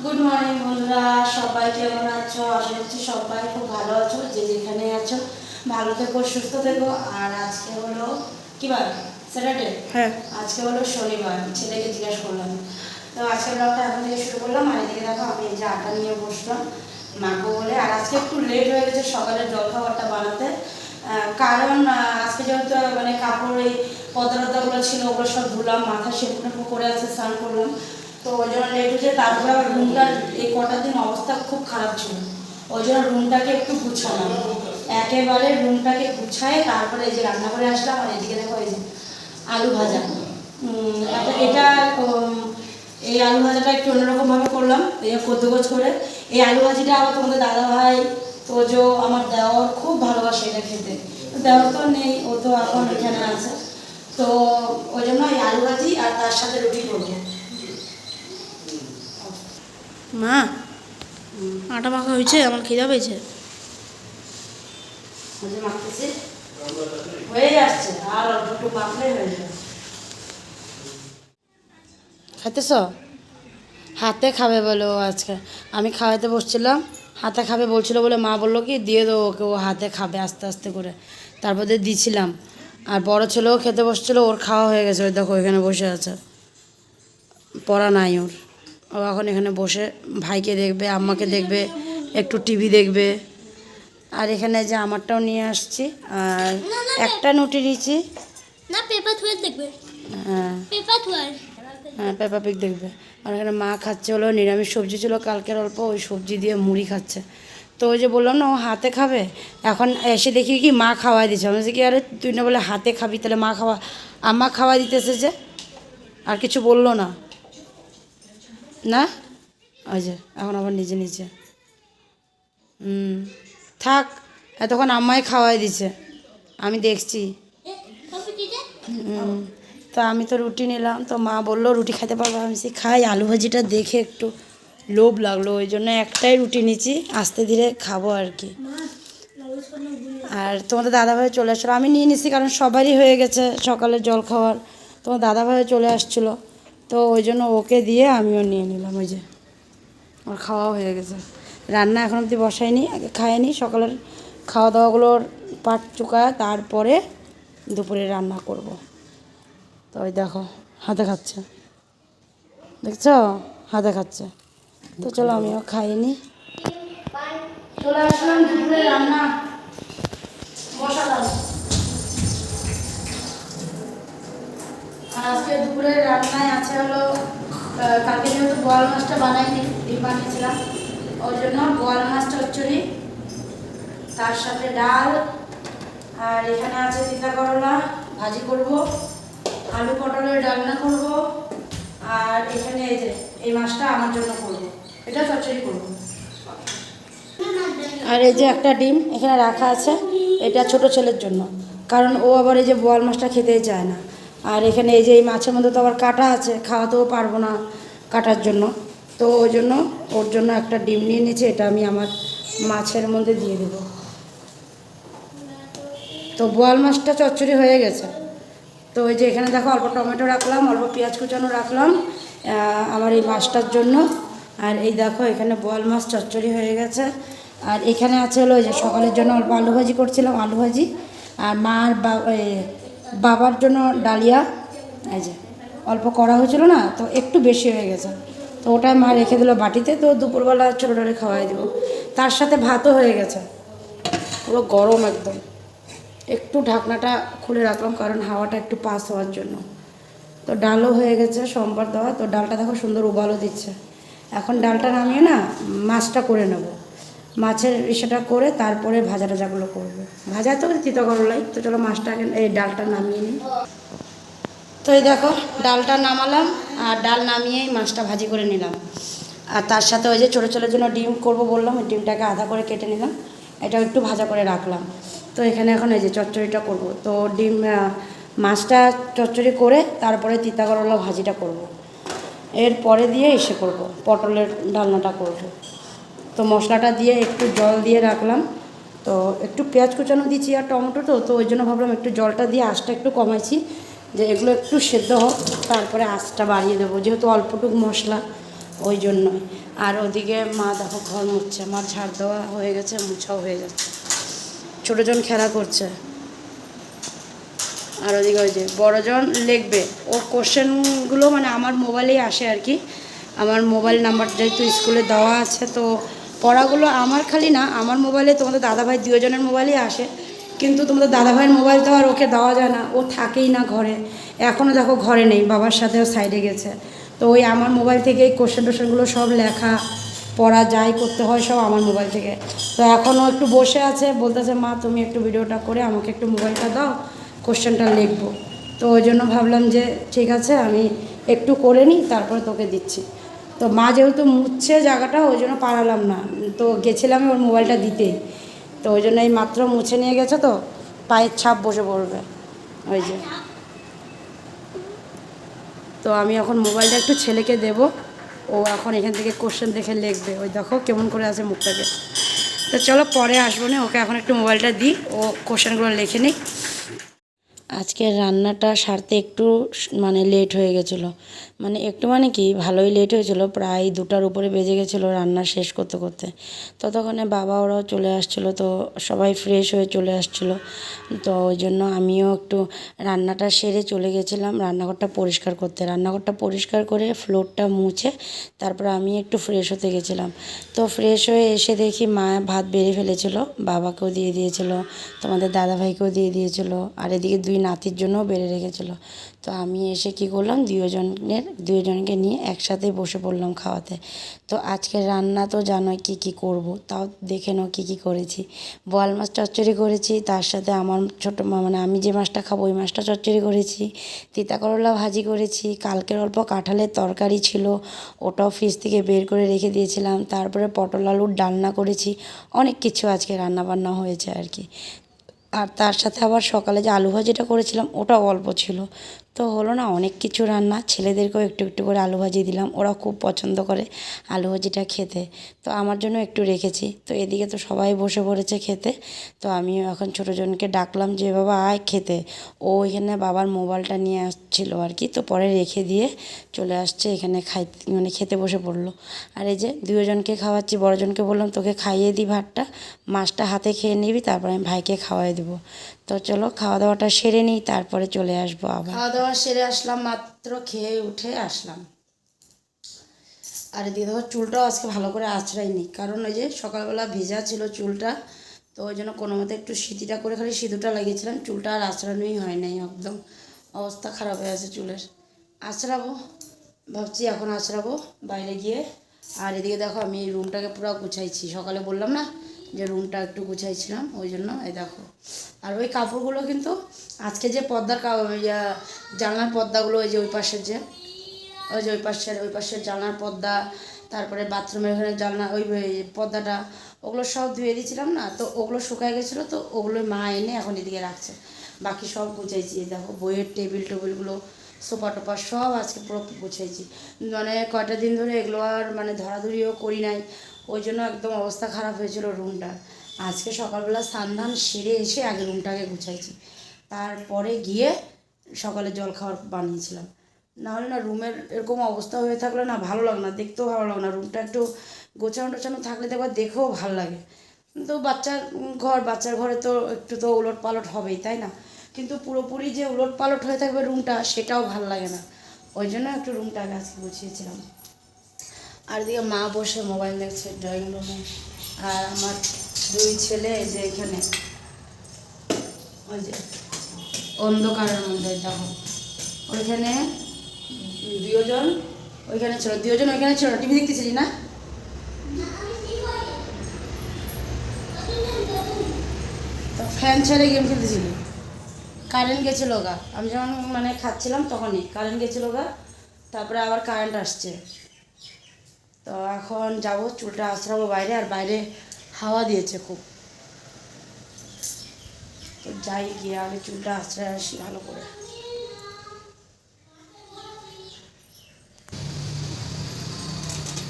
Good morning বন্ধুরা, সবাই কেমন আছো? আশা করছি সবাই খুব ভালো আছো, যে যেখানে আছো ভালো থেকো, সুস্থ থেকো। আর আজকে হলো কি বার? স্যাটারডে। হ্যাঁ। আজকে হলো শনিবার। ছেলেকে জিজ্ঞাসা করলাম, তো আজকে ব্লগটা এখন থেকে শুরু করলাম। আর এদিকে দেখো আমি এই যে আটা নিয়ে বসলাম মাকে বলে। আর আজকে একটু লেট হয়ে গেছে সকালের জলখাবারটা বানাতে, কারণ আজকে যেহেতু মানে কাপড় এই পদার্থগুলো ছিল ওগুলো সব ধুলাম, মাথা শ্যাম্পু করে আছে, স্নান করলাম, তো ওই জন্য লেট হয়েছে। তারপরে আবার রুমটার এই কটা দিন অবস্থা খুব খারাপ ছিল, ওই জন্য রুমটাকে একটু গুছালাম, একেবারে রুমটাকে গুছায় তারপরে এই যে রান্না করে আসলাম। আর এদিকে দেখো এই যে আলু ভাজা, এটা এই আলু ভাজাটা একটু অন্যরকমভাবে করলাম, এই কদ্দুগোছ করে। এই আলু ভাজিটা আবার তোমাদের দাদা ভাই তোজো আমার দেওয়ার খুব ভালোবাসে এটা খেতে। দেওয়ার তো নেই, ও তো এখন এখানে আছে, তো ওই জন্য এই আলু ভাজি আর তার সাথে রুটি করবো। মা, আটা মাখা হয়েছে, আমার খিদা পেয়েছে। মাখতেছি, হয়ে যাচ্ছে, আর অল্প একটু মাখলেই হয়ে যাবে। খাইতেছ? হাতে খাবে বলে ও আজকে। আমি খাওয়াতে বসছিলাম, হাতে খাবে বলছিল বলে মা বললো কি দিয়ে দেবো ওকে, ও হাতে খাবে আস্তে আস্তে করে। তারপর দিয়ে দিছিলাম। আর বড় ছেলেও খেতে বসছিল, ওর খাওয়া হয়ে গেছে, ওই দেখো এখানে বসে আছে, পড়া নাই ওর। ও এখন এখানে বসে ভাইকে দেখবে, আম্মাকে দেখবে, একটু টিভি দেখবে। আর এখানে যে আমারটাও নিয়ে আসছি, আর একটা নুটি নিয়েছি। না পেপার থুয়ে দেখবে। হ্যাঁ পেপার থুয়ে। হ্যাঁ, পেপা পিক দেখবে। আর এখানে মা খাচ্ছে হলো নিরামিষ সবজি ছিল কালকের অল্প, ওই সবজি দিয়ে মুড়ি খাচ্ছে। তো ওই যে বললাম না ও হাতে খাবে, এখন এসে দেখি কি মা খাওয়াই দিচ্ছে। আমি বলছি কি আরে তুই না বলে হাতে খাবি, তাহলে মা খাওয়া, আম্মা খাওয়াই দিতেছে যে, আর কিছু বললো না। না ওই যে এখন আবার নিজে নিজে থাক, এতক্ষণ আম্মাই খাওয়াই দিছে, আমি দেখছি। তো আমি তো রুটি নিলাম, তো মা বললো রুটি খেতে পারবো, আমি খাই। আলু ভাজিটা দেখে একটু লোভ লাগলো, ওই জন্য একটাই রুটি নিচ্ছি, আস্তে ধীরে খাবো আর কি। আর তোমাদের দাদাভাই চলে আসছিলো, আমি নিয়ে নিছি কারণ সবারই হয়ে গেছে সকালের জল খাওয়ার। তোমার দাদাভাই চলে আসছিলো, তো ওই জন্য ওকে দিয়ে আমিও নিয়ে নিলাম। ওই যে ওর খাওয়াও হয়ে গেছে, রান্না এখন অবধি বসাইনি, আগে খাইনি। সকালের খাওয়া দাওয়াগুলোর পাট চুকায় তারপরে দুপুরে রান্না করব। তো ওই দেখো হাতে খাচ্ছে, দেখছো হাতে খাচ্ছে। তো চলো আমিও খাইনি। চলে আসলাম দুপুরে রান্না বসালাম। আর আজকে দুপুরে রান্নায় আছে হলো, কালকে যেহেতু বোয়াল মাছটা বানাইনি, ডিম বানিয়েছিলাম, ওই জন্য বোয়াল মাছ চচ্চড়ি, তার সাথে ডাল, আর এখানে আছে তিতা করলা ভাজি করব, আলু পটলের ডালনা করব, আর এখানে এই যে এই মাছটা আমার জন্য করব, এটা চচ্চড়ি করব। আর এই যে একটা ডিম এখানে রাখা আছে, এটা ছোট ছেলের জন্য, কারণ ও আবার এই যে বোয়াল মাছটা খেতেই চায় না। আর এখানে এই যে এই মাছের মধ্যে তো আবার কাঁটা আছে, খাওয়াতেও পারবো না কাটার জন্য, তো ওই জন্য ওর জন্য একটা ডিম নিয়ে নিয়েছি, এটা আমি আমার মাছের মধ্যে দিয়ে দেবো। তো বোয়াল মাছটা চচ্চড়ি হয়ে গেছে। তো ওই যে এখানে দেখো অল্প টমেটো রাখলাম, অল্প পেঁয়াজ কুচানো রাখলাম আমার এই মাছটার জন্য। আর এই দেখো এখানে বোয়াল মাছ চচ্চড়ি হয়ে গেছে। আর এখানে আছে হলো ওই যে সকালের জন্য অল্প আলু ভাজি করছিলাম, আলু ভাজি, আর মার বাবার জন্য ডালিয়া, এই যে অল্প করা হয়েছিল না, তো একটু বেশি হয়ে গেছে, তো ওটাই মা রেখে দিল বাটিতে, তো দুপুরবেলা ছোটো ডালে খাওয়াই দেবো। তার সাথে ভাতও হয়ে গেছে, পুরো গরম একদম। একটু ঢাকনাটা খুলে রাখলাম কারণ হাওয়াটা একটু পাস হওয়ার জন্য। তো ডালও হয়ে গেছে সোমবার দেওয়া, তো ডালটা দেখো সুন্দর উবালও দিচ্ছে। এখন ডালটা নামিয়ে না মাছটা করে নেব, মাছের ইসেটা করে তারপরে ভাজা টাজাগুলো করবো। ভাজা তো তিতা করলাই, তো চলো মাছটা এই ডালটা নামিয়ে নিই। তো এই দেখো ডালটা নামালাম, আর ডাল নামিয়েই মাছটা ভাজি করে নিলাম। আর তার সাথে ওই যে ছোটো ছোটোর জন্য ডিম করব বললাম, ওই ডিমটাকে আধা করে কেটে নিলাম, এটাও একটু ভাজা করে রাখলাম। তো এখানে এখন এই যে চচ্চড়িটা করব, তো ডিম মাছটা চচ্চড়ি করে তারপরে তিতা করলা ভাজিটা করব, এরপরে দিয়ে এসে করব পটলের ডালনাটা করব। তো মশলাটা দিয়ে একটু জল দিয়ে রাখলাম, তো একটু পেঁয়াজ কুচানো দিচ্ছি আর টমেটো, তো ওই জন্য ভাবলাম একটু জলটা দিয়ে আঁচটা একটু কমাইছি, যে এগুলো একটু সেদ্ধ হোক তারপরে আঁচটা বাড়িয়ে দেবো, যেহেতু অল্পটুকু মশলা ওই জন্যই। আর ওদিকে মা দেখো ঘর মুছছে, আমার ঝাড় দেওয়া হয়ে গেছে, মুছাও হয়ে যাচ্ছে। ছোটোজন খেলা করছে, আর ওদিকে ওই যে বড়জন লিখবে। ও কোশ্চেনগুলো মানে আমার মোবাইলেই আসে আর কি, আমার মোবাইল নাম্বার যেহেতু স্কুলে দেওয়া আছে, তো পড়াগুলো আমার খালি না, আমার মোবাইলে তোমাদের দাদাভাই দুজনের মোবাইলেই আসে। কিন্তু তোমাদের দাদাভাইয়ের মোবাইল তো আর ওকে দেওয়া যায় না, ও থাকেই না ঘরে, এখনও দেখো ঘরে নেই, বাবার সাথেও সাইডে গেছে। তো ওই আমার মোবাইল থেকে এই কোশ্চেনগুলো সব লেখা পড়া যাই করতে হয় সব আমার মোবাইল থেকে। তো এখনও একটু বসে আছে, বলতেছে মা তুমি একটু ভিডিওটা করে আমাকে একটু মোবাইলটা দাও, কোশ্চেনটা লিখবো। তো ওই জন্য ভাবলাম যে ঠিক আছে আমি একটু করে নিই, তারপরে তোকে দিচ্ছি। তো মা যেহেতু মুছছে জায়গাটা, ওই জন্য পারালাম না, তো গেছিলাম ওর মোবাইলটা দিতে। তো ওই জন্য এই মাত্র মুছে নিয়ে গেছে, তো পায়ের ছাপ বসে পড়বে ওই যে। তো আমি এখন মোবাইলটা একটু ছেলেকে দেব, ও এখন এখান থেকে কোশ্চেন দেখে লিখবে। ওই দেখো কেমন করে আছে মুখটাকে। তো চলো পরে আসবো না, ওকে এখন একটু মোবাইলটা দিই, ও কোশ্চেনগুলো লিখে নিই। আজকের রান্নাটা সারতে একটু মানে লেট হয়ে গেছিলো, মানে একটু মানে কি ভালোই লেট হয়েছিল, প্রায় 2টার উপরে বেজে গেছিলো রান্না শেষ করতে করতে। ততক্ষণে বাবা ওরাও চলে আসছিলো, তো সবাই ফ্রেশ হয়ে চলে আসছিলো। তো ওই জন্য আমিও একটু রান্নাটা সেরে চলে গেছিলাম রান্নাঘরটা পরিষ্কার করতে। রান্নাঘরটা পরিষ্কার করে ফ্লোরটা মুছে তারপর আমি একটু ফ্রেশ হতে গেছিলাম। তো ফ্রেশ হয়ে এসে দেখি মা ভাত বেড়ে ফেলেছিলো, বাবাকেও দিয়ে দিয়েছিলো, তোমাদের দাদাভাইকেও দিয়ে দিয়েছিলো, আর এদিকে 2 নাতির জন্যও বেড়ে রেখেছিলো। তো আমি এসে কী করলাম, দুজনকে নিয়ে একসাথে বসে পড়লাম খাওয়াতে। তো আজকের রান্না তো জানোই কী কী করব, তাও দেখে নাও কী কী করেছি। বোয়াল মাছ চচ্চড়ি করেছি, তার সাথে আমার ছোটো মানে আমি যে মাছটা খাবো ওই মাছটা চচ্চড়ি করেছি, তিতা করলা ভাজি করেছি, কালকের অল্প কাঁঠালের তরকারি ছিল, ওটাও ফ্রিজ থেকে বের করে রেখে দিয়েছিলাম, তারপরে পটল আলুর ডালনা করেছি। অনেক কিছু আজকে রান্নাবান্না হয়েছে আর কি। আর তার সাথে আবার সকালে যে আলু ভাজিটা করেছিলাম ওটাও অল্প ছিল। তো হলো না অনেক কিছু রান্না। ছেলেদেরকেও একটু একটু করে আলু ভাজি দিলাম, ওরা খুব পছন্দ করে আলু ভাজিটা খেতে, তো আমার জন্য একটু রেখেছি। তো এদিকে তো সবাই বসে পড়েছে খেতে। তো আমিও এখন ছোটোজনকে ডাকলাম যে বাবা আয় খেতে। ও এখানে বাবার মোবাইলটা নিয়ে আসছিলো আর কি, তো পরে রেখে দিয়ে চলে আসছে এখানে মানে খেতে বসে পড়লো। আর এই যে দুজনকে খাওয়াচ্ছি, বড়জনকে বললাম তোকে খাইয়ে দিই ভাতটা, মাছটা হাতে খেয়ে নিবি, তারপর আমি ভাইকে খাওয়াই দেবো। তো চলো খাওয়া দাওয়াটা সেরে নিই, তারপরে চলে আসবো আবার। খাওয়া দাওয়া সেরে আসলাম, মাত্র খেয়ে উঠে আসলাম। আর এদিকে দেখো চুলটাও আজকে ভালো করে আঁচড়াইনি, কারণ ওই যে সকালবেলা ভেজা ছিল চুলটা, তো ওই জন্য কোনো মতে একটু সিঁথিটা করে খালি সিঁদুরটা লাগিয়েছিলাম, চুলটা আর আঁচড়ানোই হয় নাই, একদম অবস্থা খারাপ হয়ে আছে চুলের। আঁচড়াবো ভাবছি, এখন আঁচড়াবো বাইরে গিয়ে। আর এদিকে দেখো আমি এই রুমটাকে পুরো গুছাইছি, সকালে বললাম না যে রুমটা একটু গুছাইছিলাম, ওই জন্য এই দেখো। আর ওই কাপড়গুলো কিন্তু আজকে যে পর্দার জানলার পর্দাগুলো, ওই যে ওই পাশের ওই পাশের জানলার পর্দা, তারপরে বাথরুমের ওখানে জানলা ওই পর্দাটা, ওগুলো সব ধুয়ে দিয়েছিলাম না, তো ওগুলো শুকায় গেছিলো, তো ওগুলো মা এনে এখন এদিকে রাখছে। বাকি সব গুছাইছি, দেখো বইয়ের টেবিলগুলো, সোফা টোফা সব আজকে পুরো গুছাইছি। মানে কয়টা দিন ধরে এগুলো আর মানে ধরাধরিও করি নাই, ওই জন্য একদম অবস্থা খারাপ হয়েছিল রুমটা। আজকে সকালবেলা স্নান সেরে এসে আগে রুমটাকে গুছাইছি, তারপরে গিয়ে সকালে জল খাবার বানিয়েছিলাম। নাহলে না রুমের এরকম অবস্থা হয়ে থাকলে না ভালো লাগে না, দেখতেও ভালো লাগে না। রুমটা একটু গোছানো টোছানো থাকলে দেখবার দেখেও ভালো লাগে। তো বাচ্চার ঘরে তো একটু তো উলট পালট হবেই, তাই না? কিন্তু পুরোপুরি যে উলট পালট হয়ে থাকবে রুমটা, সেটাও ভালো লাগে না, ওই জন্য একটু রুমটাকে আজকে গুছিয়েছিলাম। আর এদিকে মা বসে মোবাইল দেখছে ড্রয়িং রুমে, আর আমার 2 ছেলে যে এখানে ওই যে অন্ধকারের মধ্যে দেখো, ওইখানে 2 জন ওইখানে ছিল, 2 জন ওইখানে ছিল, টিভি দেখতেছিলি না? তো ফ্যান ছেড়ে গেম খেলতেছিলি, কারেন্ট গেছিলো গা, আমি যখন মানে খাচ্ছিলাম তখনই কারেন্ট গেছিলো গা, তারপরে আবার কারেন্ট আসছে। তো এখন যাবো চুলটা আঁচড়াবো বাইরে, আর বাইরে হাওয়া দিয়েছে খুব, তো যাই গিয়ে আগে চুলটা আঁচড়ে আসি ভালো করে।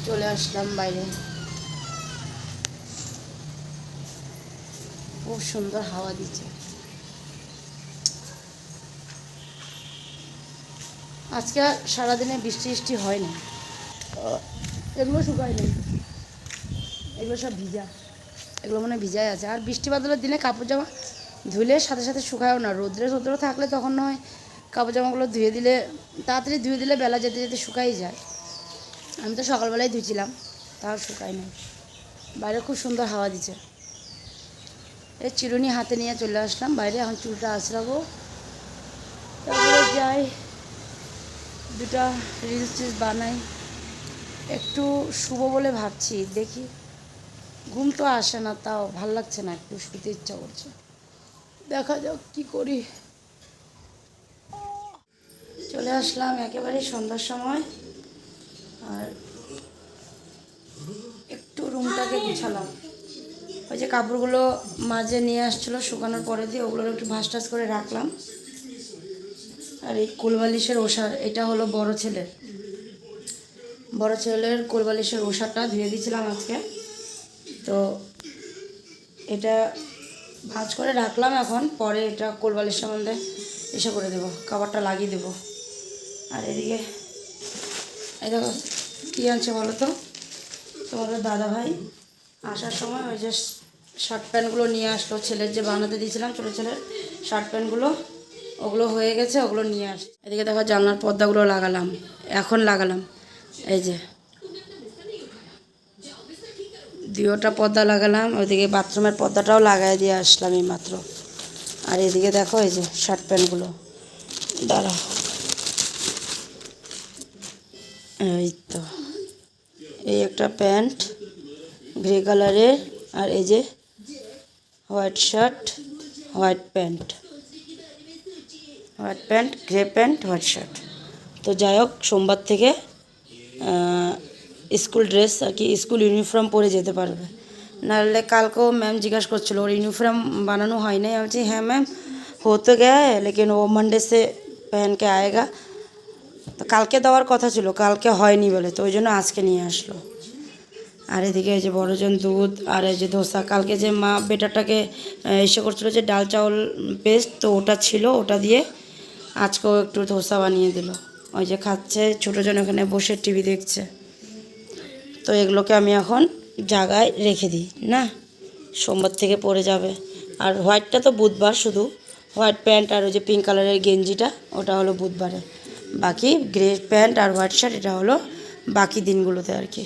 চলে আসলাম বাইরে, খুব সুন্দর হাওয়া দিচ্ছে। আজকে সারাদিনে বৃষ্টি হয় না, এগুলো শুকায় নেই, এগুলো সব ভিজা, এগুলো মনে হয় ভিজাই আছে। আর বৃষ্টি বাদলের দিনে কাপড় জামা ধুলে সাথে সাথে শুকায়ও না, রোদ্রে থাকলে তখন নয় কাপড় জামাগুলো ধুয়ে দিলে, তাড়াতাড়ি ধুয়ে দিলে বেলা যেতে যেতে শুকাই যায়। আমি তো সকালবেলায় ধুয়েছিলাম, তাও শুকায় না। বাইরে খুব সুন্দর হাওয়া দিচ্ছে। এই চিরুনি হাতে নিয়ে চলে আসলাম বাইরে, এখন চুলটা আঁচড়াবো, তারপরে যাই দুটা রিলস বানাই, একটু শুভ বলে ভাবছি, দেখি। ঘুম তো আসে না, তাও ভাল লাগছে না, একটু শুতে ইচ্ছা করছে, দেখা যাক কি করি। চলে আসলাম একেবারে সন্ধ্যার সময়, আর একটু রুমটাকে গুছালাম। ওই যে কাপড়গুলো মাঝে নিয়ে আসছিলো শুকানোর পরে দিয়ে, ওগুলো একটু ভাঁজ টাস করে রাখলাম। আর এই কোলবালিশের ওষার, এটা হলো বড় ছেলের কোলবালিশের ওষারটা ধুয়ে দিয়েছিলাম আজকে, তো এটা ভাঁজ করে রাখলাম। এখন পরে এটা কোলবালিশের মধ্যে এসে করে দেবো, কাভারটা লাগিয়ে দেবো। আর এদিকে এই দেখো কী আনছে বলো তো, তোমাদের দাদাভাই আসার সময় ওই যে শার্ট প্যান্টগুলো নিয়ে আসলো, ছেলের যে বানাতে দিয়েছিলাম ছোটো ছেলের শার্ট প্যান্টগুলো, ওগুলো হয়ে গেছে, ওগুলো নিয়ে আসছে। এদিকে দেখো জানলার পর্দাগুলো লাগালাম, এখন লাগালাম। এই যে দুটা পর্দা লাগালাম, ওইদিকে বাথরুমের পর্দাটাও লাগাই দিয়ে আসলাম এই মাত্র। আর এদিকে দেখো এই যে শার্ট প্যান্টগুলো, দাঁড়াও, এই তো এই একটা প্যান্ট গ্রে কালারের, আর এই যে white shirt, white pant, grey pant, white shirt. তো যাই হোক, সোমবার থেকে স্কুল ড্রেস আর কি, স্কুল ইউনিফর্ম পরে যেতে পারবে। নাহলে কালকেও ম্যাম জিজ্ঞাসা করছিলো ওর ইউনিফর্ম বানানো হয় নাই। আমি বলছি হ্যাঁ ম্যাম हो तो गया है, लेकिन वो मंडे से पहन के आएगा। তো কালকে দেওয়ার কথা ছিল, কালকে হয়নি বলে, তো ওই জন্য আজকে নিয়ে আসলো। আর এদিকে এই যে বড়জন দুধ, আর এই যে ধোসা, কালকে যে মা বেটাটাকে এসে করছিলো যে ডাল চাউল পেস্ট, তো ওটা ছিল, ওটা দিয়ে আজকেও একটু ধোসা বানিয়ে দিল। ওই যে খাচ্ছে, ছোটোজন ওখানে বসে টিভি দেখছে। তো এগুলোকে আমি এখন জায়গায় রেখে দিই না, সোমবার থেকে পরে যাবে। আর হোয়াইটটা তো বুধবার, শুধু হোয়াইট প্যান্ট আর ওই যে পিঙ্ক কালারের গেঞ্জিটা, ওটা হলো বুধবারে। বাকি গ্রে প্যান্ট আর হোয়াইট শার্ট এটা হলো বাকি দিনগুলোতে আর কি।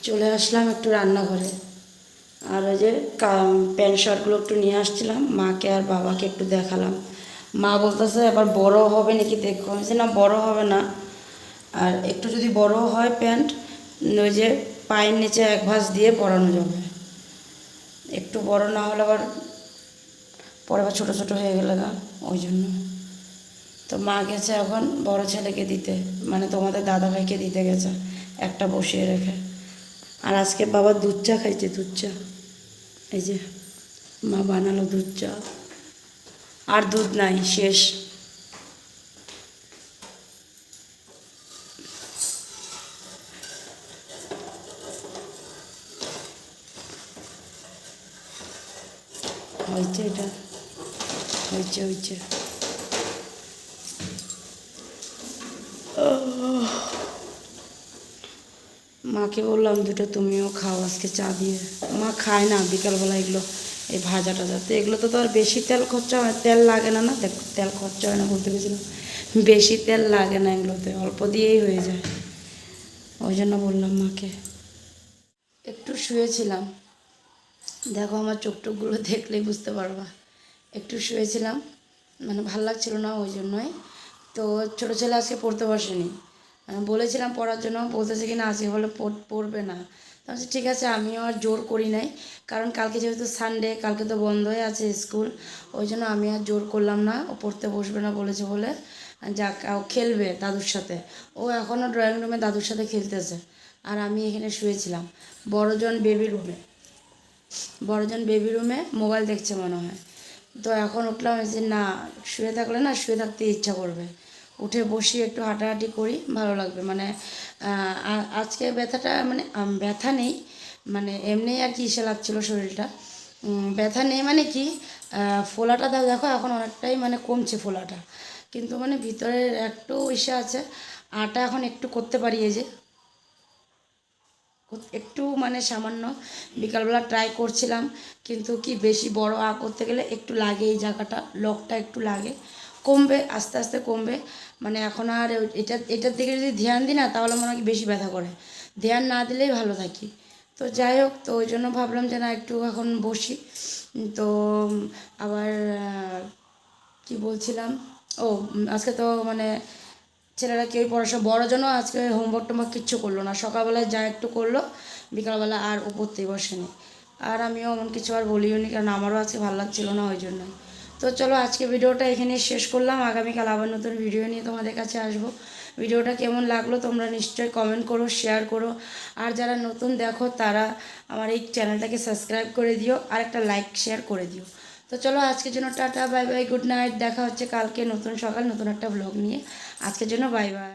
চলে আসলাম একটু রান্নাঘরে, আর ওই যে প্যান্ট শার্টগুলো একটু নিয়ে আসছিলাম, মাকে আর বাবাকে একটু দেখালাম। মা বলতেছে এবার বড় হবে নাকি দেখো, আমি না বড় হবে না, আর একটু যদি বড় হয় প্যান্ট, ওই যে পায়ের নিচে এক ভাঁজ দিয়ে পরানো যাবে। একটু বড় না হলে আবার পরে আবার ছোটো ছোটো হয়ে গেলে না, ওই জন্য। তো মা গেছে এখন বড় ছেলেকে দিতে, মানে তোমাদের দাদাভাইকে দিতে গেছে, একটা বসিয়ে রেখে। আর আজকে বাবা দুধ চা খাইছে, দুধ চা, এই যে মা বানালো দুধ চা, আর দুধ নাই, শেষ। হয়েছে এটা, হয়েছে। মাকে বললাম দুটো তুমিও খাও আজকে চা দিয়ে। মা খায় না বিকালবেলা এগুলো, এই ভাজা টাজা, তো এগুলো তো আর বেশি তেল খরচা হয়, তেল লাগে না, দেখো তেল খরচা হয় না বলতে গেছিলাম, বেশি তেল লাগে না এগুলোতে, অল্প দিয়েই হয়ে যায়। ওই জন্য বললাম মাকে। একটু শুয়েছিলাম, দেখো আমার চোখ টোকগুলো দেখলেই বুঝতে পারবা, একটু শুয়েছিলাম, মানে ভাল লাগছিল না ওই জন্যই। তো ছোটো ছেলে আজকে পড়তে বসেনি, আমি বলেছিলাম পড়ার জন্য, বলতেছে কি না আজকে বলে পড়বে না। তো আমি ঠিক আছে, আমিও আর জোর করি নাই, কারণ কালকে যেহেতু সানডে, কালকে তো বন্ধ হয়ে আছে স্কুল, ওই জন্য আমি আর জোর করলাম না। ও পড়তে বসবে না বলেছে বলে, যাক ও খেলবে দাদুর সাথে, ও এখনও ড্রয়িং রুমে দাদুর সাথে খেলতেছে, আর আমি এখানে শুয়েছিলাম। বড়জন বেবি রুমে মোবাইল দেখছে মনে হয়। তো এখন উঠলাম, যে না শুয়ে থাকলে না, শুয়ে থাকতে ইচ্ছা করবে, উঠে বসি একটু হাঁটাহাঁটি করি, ভালো লাগবে। মানে আজকে ব্যথাটা, মানে ব্যথা নেই, মানে এমনি আর কি ইসে লাগছিলো শরীরটা, ব্যথা নেই মানে কি, ফোলাটা দেখো এখন অনেকটাই মানে কমছে ফোলাটা, কিন্তু মানে ভিতরের একটু ইসে আছে। আটা এখন একটু করতে পারি, এই যে একটু মানে সামান্য বিকালবেলা ট্রাই করছিলাম, কিন্তু কি বেশি বড় করতে গেলে একটু লাগে, এই জায়গাটা লকটা একটু লাগে, কমবে আস্তে আস্তে কমবে। মানে এখন আর এটার দিকে যদি ধ্যান দিই না তাহলে মনে হয় কি বেশি ব্যথা করে, ধ্যান না দিলেই ভালো থাকি। তো যাই হোক, তো ওই জন্য ভাবলাম যে না একটু এখন বসি। তো আবার কি বলছিলাম, ও আজকে তো মানে ছেলেরা কেউই পড়াশোনা, বড়জনও আজকে হোমওয়ার্ক টোমওয়ার্ক কিচ্ছু করলো না, সকালবেলায় যা একটু করলো বিকালবেলা আর ও পড়তেই বসেনি। আর আমিও এমন কিছু আর বলিও নি, কারণ আমারও আজকে ভালো লাগছিল না ওই জন্যই। তো চলো আজকে ভিডিওটা এখানে শেষ করলাম, আগামীকাল আবার নতুন ভিডিও নিয়ে তোমাদের কাছে আসবো। ভিডিওটা কেমন লাগলো তোমরা নিশ্চয়ই কমেন্ট করো, শেয়ার করো, আর যারা নতুন দেখো তারা আমার এই চ্যানেলটাকে সাবস্ক্রাইব করে দিও আর একটা লাইক শেয়ার করে দিও। তো চলো আজকের জন্য tata, bye bye, good night, দেখা হচ্ছে কালকে নতুন সকাল নতুন একটা ব্লগ নিয়ে। আজকের জন্য বাই বাই।